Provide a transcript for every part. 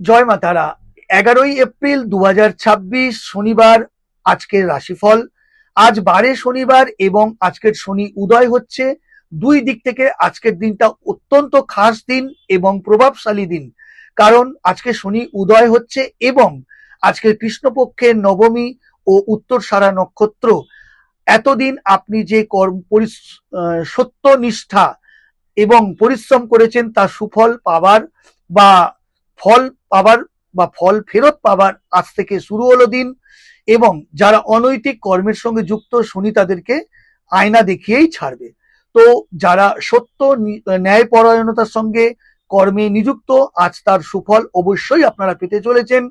জয় মা তারা। 11 এপ্রিল 2026 শনিবার আজকের রাশিফল। আজ 12 শনিবার এবং আজকের শনি উদয় হচ্ছে। দুই দিক থেকে আজকের দিনটা অত্যন্ত খাস দিন এবং প্রভাবশালী দিন, কারণ আজকে শনি উদয় হচ্ছে এবং আজকের কৃষ্ণপক্ষের নবমী ও উত্তরসারা নক্ষত্র। এতদিন আপনি যে সত্যনিষ্ঠা এবং পরিশ্রম করেছেন তার সুফল পাবার বা ফল পাবার বা ফল ফেরত পাবার আজ থেকে শুরু হলো দিন। এবং যারা অনৈতিক কর্মের সঙ্গে যুক্ত, শনি তাদেরকে আয়না দেখিয়েই ছাড়বে। তো যারা সত্য ন্যায়পরায়ণতার সঙ্গে কর্মে নিযুক্ত, আজ তার সুফল অবশ্যই আপনারা পেতে চলেছেন।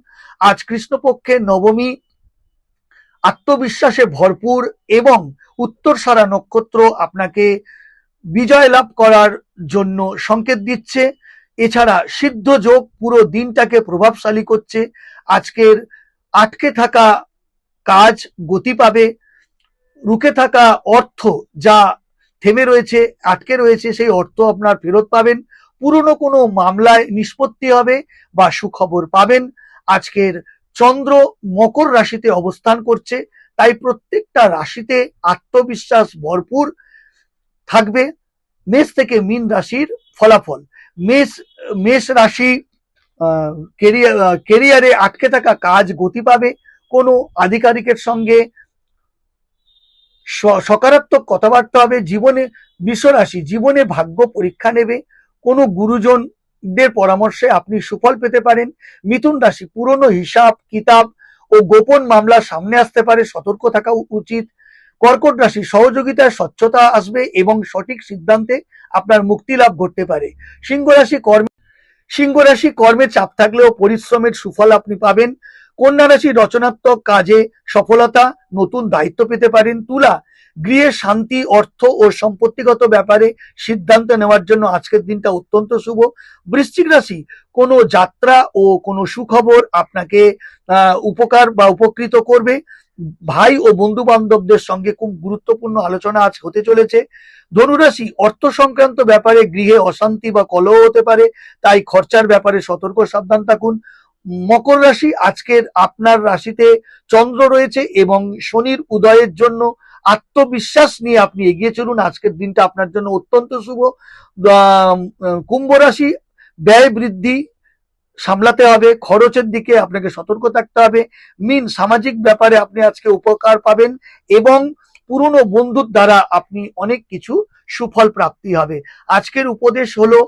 আজ কৃষ্ণপক্ষের নবমী, আত্মবিশ্বাসে ভরপুর এবং উত্তরসারা নক্ষত্র আপনাকে বিজয় লাভ করার জন্য সংকেত দিচ্ছে। এছাড়া সিদ্ধ যোগ পুরো দিনটাকে প্রভাবশালী করছে। আজকের আটকে থাকা কাজ গতি পাবে, রুকে থাকা অর্থ যা থেমে রয়েছে, আটকে রয়েছে, সেই অর্থ আপনার ফেরত পাবেন। পুরনো কোনো মামলায় নিষ্পত্তি হবে বা সুখবর পাবেন। আজকের চন্দ্র মকর রাশিতে অবস্থান করছে, তাই প্রত্যেকটা রাশিতে আত্মবিশ্বাস ভরপুর থাকবে। মেষ থেকে মীন রাশির ফলাফল। মেষ রাশি কেরিয়ারে আটকে থাকা কাজ গতি পাবে। কোনো আধিকারিকের সঙ্গে সকারাত্মক কথাবার্তা হবে। বৃষ রাশি জীবনে ভাগ্য পরীক্ষা নেবে। কোনো গুরুজনদের পরামর্শে আপনি সুফল পেতে পারেন। মিথুন রাশি পুরনো হিসাব কিতাব ও গোপন মামলা সামনে আসতে পারে, সতর্ক থাকা উচিত। কর্কট রাশি সহযোগিতায় স্বচ্ছতা আসবে এবং সঠিক সিদ্ধান্তে আপনার মুক্তি লাভ ঘটতে পারে। সিংহ রাশি কর্মে চাপ থাকলেও পরিশ্রমের সুফল আপনি পাবেন। কন্যা রাশি রচনাত্মক কাজে সফলতা, নতুন দায়িত্ব পেতে পারেন। তুলা গৃহে শান্তি, অর্থ ও সম্পত্তিগত ব্যাপারে সিদ্ধান্ত নেওয়ার জন্য আজকের দিনটা অত্যন্ত শুভ। বৃশ্চিক রাশি কোনো যাত্রা ও কোনো সুখবর আপনাকে উপকার বা উপকৃত করবে। ভাই ও বন্ধু বান্ধবদের সঙ্গে খুব গুরুত্বপূর্ণ আলোচনা আজ হতে চলেছে। ধনুরাশি অর্থ সংক্রান্ত ব্যাপারে গৃহে অশান্তি বা কলহ হতে পারে, তাই খরচার ব্যাপারে সতর্ক সাবধান থাকুন। মকর রাশি আজকের আপনার রাশিতে চন্দ্র রয়েছে এবং শনির উদয়ের জন্য আত্মবিশ্বাস নিয়ে আপনি এগিয়ে চলুন। আজকের দিনটা আপনার জন্য অত্যন্ত শুভ। কুম্ভ রাশি ব্যয় বৃদ্ধি সামলাতে হবে, খরচের দিকে আপনাকে সতর্ক থাকতে হবে। মীন সামাজিক ব্যাপারে আপনি আজকে উপকার পাবেন এবং পুরনো বন্ধুর দ্বারা আপনি অনেক কিছু সুফল প্রাপ্তি হবে। আজকের উপদেশ হলো